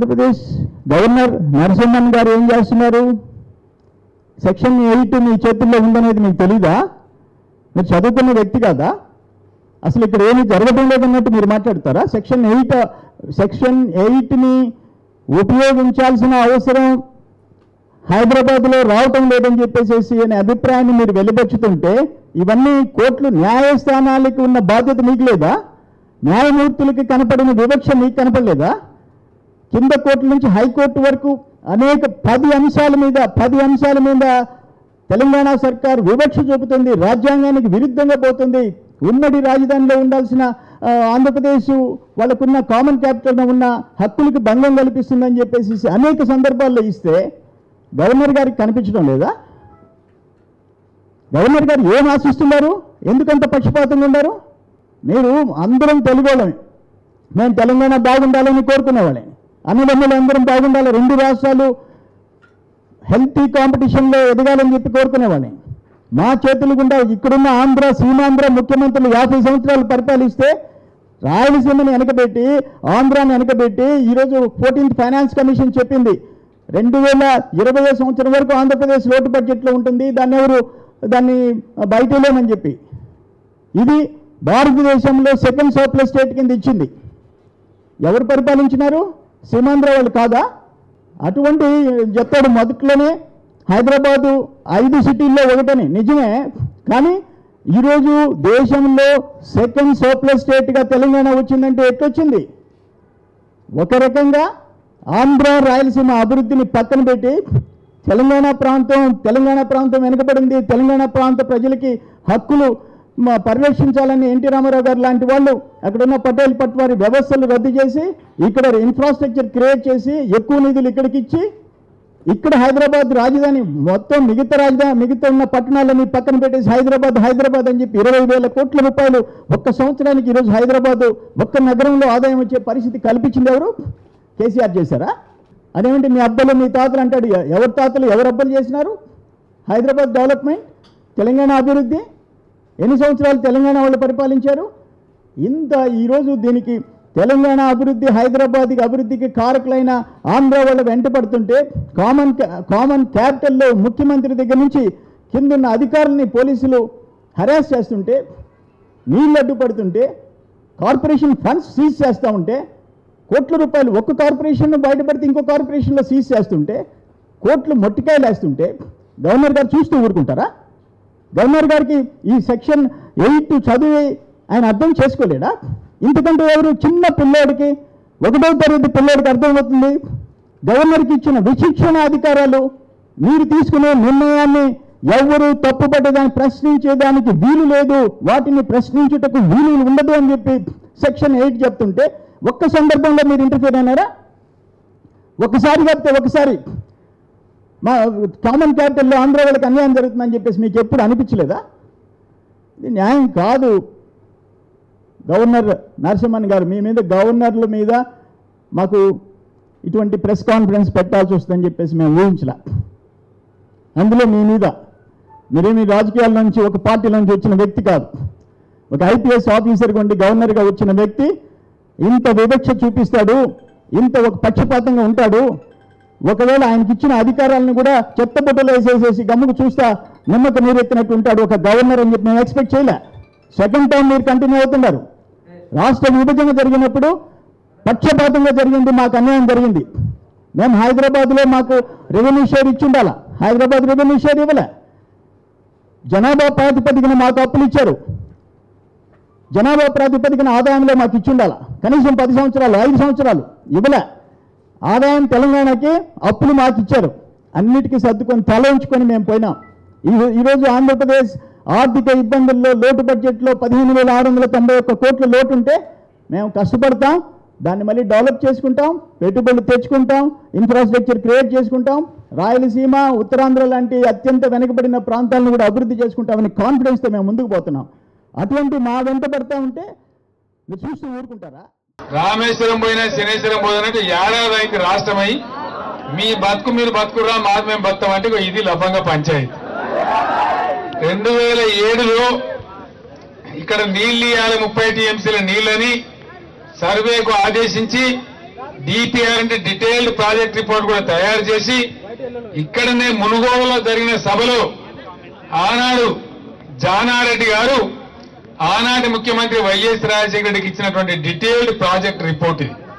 Andhra Pradesh governor Narasimhan గారు ఏం చేస్తున్నారు? సెక్షన్ 8 మీ చేతుల్లో ఉందనేది మీకు తెలీదా? మీరు చదువుకున్న వ్యక్తి కాదా? అసలు ఇక్కడ ఏమీ జరగడం లేదన్నట్టు మీరు మాట్లాడతారా? సెక్షన్ 8ని ఉపయోగించాల్సిన అవసరం హైదరాబాద్లో రావటం లేదని చెప్పేసి అనే అభిప్రాయాన్ని మీరు వెలిబెచ్చుతుంటే ఇవన్నీ కోర్టులు న్యాయస్థానాలకు ఉన్న బాధ్యత మీకు లేదా? న్యాయమూర్తులకి కనపడిన వివక్ష మీకు కనపడలేదా? కింద కోర్టు నుంచి హైకోర్టు వరకు అనేక 10 అంశాల మీద తెలంగాణ సర్కార్ వివక్ష చూపుతుంది, రాజ్యాంగానికి విరుద్ధంగా పోతుంది. ఉమ్మడి రాజధానిలో ఉండాల్సిన ఆంధ్రప్రదేశ్ వాళ్ళకున్న కామన్ క్యాపిటల్లో ఉన్న హక్కులకు భంగం కల్పిస్తుందని చెప్పేసి అనేక సందర్భాల్లో ఇస్తే గవర్నర్ గారికి కనిపించడం లేదా? గవర్నర్ గారు ఏం ఆశిస్తున్నారు? ఎందుకంత పక్షపాతంగా ఉన్నారు? మీరు అందరం తెలుగోళ్ళమే, మేము తెలంగాణ బాగుండాలని కోరుకునేవాళ్ళే, అన్నదమ్ములు అందరం బాగుండాలి, 2 రాష్ట్రాలు హెల్తీ కాంపిటీషన్లో ఎదగాలని చెప్పి కోరుకునేవాళ్ళే. మా చేతులు గుండా ఇక్కడున్న ఆంధ్ర సీమాంధ్ర ముఖ్యమంత్రులు 50 సంవత్సరాలు పరిపాలిస్తే రాయలసీమని వెనకబెట్టి ఆంధ్రాని వెనకబెట్టి ఈరోజు 14th ఫైనాన్స్ కమిషన్ చెప్పింది 2020 సంవత్సరం వరకు ఆంధ్రప్రదేశ్ లోటు బడ్జెట్లో ఉంటుంది, దాన్ని బయటలేమని చెప్పి. ఇది భారతదేశంలో సెకండ్ సర్ప్లస్ స్టేట్ కింద ఇచ్చింది. ఎవరు పరిపాలించినారు? సీమాంధ్ర వాళ్ళు కాదా? అటువంటి చెప్తాడు మొదట్లోనే హైదరాబాదు 5 సిటీల్లో ఒకటని, నిజమే. కానీ ఈరోజు దేశంలో సెకండ్ సర్ప్లస్ స్టేట్గా తెలంగాణ వచ్చిందంటే ఎట్లొచ్చింది? ఒక రకంగా ఆంధ్ర రాయలసీమ అభివృద్ధిని పక్కన పెట్టి తెలంగాణ ప్రాంతం వెనుకబడింది, తెలంగాణ ప్రాంత ప్రజలకి హక్కులు పరిరక్షించాలని ఎన్టీ రామారావు గారు లాంటి వాళ్ళు అక్కడున్న పటేల్ పట్వారి వ్యవస్థలు రద్దు చేసి ఇక్కడ ఇన్ఫ్రాస్ట్రక్చర్ క్రియేట్ చేసి ఎక్కువ నిధులు ఇక్కడికి ఇచ్చి ఇక్కడ హైదరాబాద్ రాజధాని మొత్తం మిగతా ఉన్న పట్టణాలని పక్కన పెట్టేసి హైదరాబాద్ అని చెప్పి 20,000 కోట్ల రూపాయలు ఒక్క సంవత్సరానికి ఈరోజు హైదరాబాద్ ఒక్క నగరంలో ఆదాయం వచ్చే పరిస్థితి కల్పించింది ఎవరు? కేసీఆర్ చేశారా? అదేమంటే మీ అబ్బలు మీ తాతలు అంటాడు. ఎవరి తాతలు ఎవరు అబ్బలు చేసినారు? హైదరాబాద్ డెవలప్మెంట్, తెలంగాణ అభివృద్ధి ఎన్ని సంవత్సరాలు తెలంగాణ వాళ్ళు పరిపాలించారు? ఈరోజు దీనికి తెలంగాణ అభివృద్ధి అభివృద్ధికి కారకులైన ఆంధ్ర వాళ్ళు వెంటపడుతుంటే కామన్ క్యాపిటల్లో ముఖ్యమంత్రి దగ్గర నుంచి కిందున్న అధికారులని పోలీసులు హరాస్ చేస్తుంటే, నీళ్ళు అడ్డుపడుతుంటే, కార్పొరేషన్ ఫండ్స్ సీజ్ చేస్తూ ఉంటే, కోట్ల రూపాయలు ఒక్క కార్పొరేషన్ బయటపడితే ఇంకో కార్పొరేషన్లో సీజ్ చేస్తుంటే, కోట్లు మొట్టికాయలు వేస్తుంటే గవర్నర్ గారు చూస్తూ ఊరుకుంటారా? గవర్నర్ గారికి ఈ సెక్షన్ 8 చదివి ఆయన అర్థం చేసుకోలేడా? ఇంతకంటే ఎవరు చిన్న పిల్లోడికి 1వ తరగతి పిల్లోడికి అర్థమవుతుంది. గవర్నర్కి ఇచ్చిన విచక్షణ అధికారాలు, మీరు తీసుకునే నిర్ణయాన్ని ఎవరు తప్పుపట్టేదాన్ని ప్రశ్నించేదానికి వీలు లేదు, వాటిని ప్రశ్నించుటకు వీలు ఉండదు అని చెప్పి సెక్షన్ 8 చెప్తుంటే ఒక్క సందర్భంలో మీరు ఇంటర్ఫియర్ అయినారా? ఒకసారి చెప్తే ఒకసారి మా కామన్ క్యాపిటల్లో ఆంధ్ర వాళ్ళకి అన్యాయం జరుగుతుందని చెప్పేసి మీకు ఎప్పుడు అనిపించలేదా? ఇది న్యాయం కాదు. గవర్నర్ నరసింహన్ గారు మీ మీద, గవర్నర్ల మీద మాకు ఇటువంటి ప్రెస్ కాన్ఫరెన్స్ పెట్టాల్సి వస్తుందని చెప్పేసి మేము ఊహించలే. అందులో మీ మీద మీరేమి రాజకీయాల నుంచి ఒక పార్టీల నుంచి వచ్చిన వ్యక్తి కాదు, ఒక ఐపీఎస్ ఆఫీసర్గా ఉండి గవర్నర్గా వచ్చిన వ్యక్తి ఇంత వివక్ష చూపిస్తాడు, ఇంత ఒక పక్షపాతంగా ఉంటాడు. ఒకవేళ ఆయనకి ఇచ్చిన అధికారాలను కూడా చెత్తబుట్టలో వేసేసేసి గమ్ముకు చూస్తా నిమ్మక నీరెత్తినట్టు ఉంటాడు ఒక గవర్నర్ అని చెప్పి మేము ఎక్స్పెక్ట్ చేయలే. సెకండ్ టైం మీరు కంటిన్యూ అవుతున్నారు. రాష్ట్ర విభజన జరిగినప్పుడు పక్షపాతంగా జరిగింది, మాకు అన్యాయం జరిగింది. మేము హైదరాబాద్లో మాకు రెవెన్యూ షేర్ ఇచ్చి ఉండాలా, హైదరాబాద్ రెవెన్యూ షేర్ ఇవ్వలే. జనాభా ప్రాతిపదికన మాకు అప్పులు ఇచ్చారు, జనాభా ప్రాతిపదికన ఆదాయంలో మాకు ఇచ్చి ఉండాలా. కనీసం 10 సంవత్సరాలు 5 సంవత్సరాలు ఇవ్వలే. ఆదాయం తెలంగాణకి, అప్పులు మాకు ఇచ్చారు. అన్నిటికీ సర్దుకొని తల ఉంచుకొని మేము పోయినాం. ఈరోజు ఆంధ్రప్రదేశ్ ఆర్థిక ఇబ్బందుల్లో లోటు బడ్జెట్లో 15,691 కోట్ల లోటు ఉంటే మేము కష్టపడతాం, దాన్ని మళ్ళీ డెవలప్ చేసుకుంటాం, పెట్టుబడులు తెచ్చుకుంటాం, ఇన్ఫ్రాస్ట్రక్చర్ క్రియేట్ చేసుకుంటాం, రాయలసీమ ఉత్తరాంధ్ర లాంటి అత్యంత వెనుకబడిన ప్రాంతాలను కూడా అభివృద్ధి చేసుకుంటామని కాన్ఫిడెన్స్తో మేము ముందుకు పోతున్నాం. అటువంటి మా వెంట పడతా ఉంటే మీరు చూస్తూ ఊరుకుంటారా? రామేశ్వరం పోయినా శనేశ్వరం పోయినట్టు ఏడాది అయితే రాష్ట్రమై మీ బతుకు మీరు బతుకురా, మాది మేము బతుకుతాం అంటే ఇది లభంగా పంచాయతీ. 2007లో ఇక్కడ నీళ్లు ఇవ్వాలి 30 టీఎంసీల నీళ్ళని సర్వేకు ఆదేశించి డిపిఆర్ అంటే డీటెయిల్డ్ ప్రాజెక్ట్ రిపోర్ట్ కూడా తయారు చేసి ఇక్కడనే మునుగోడులో జరిగిన సభలో ఆనాడు జానారెడ్డి గారు ఆనాటి ముఖ్యమంత్రి వైఎస్ రాజశేఖర రెడ్డికి ఇచ్చినటువంటి డీటెయిల్డ్ ప్రాజెక్ట్ రిపోర్ట్ ఇది.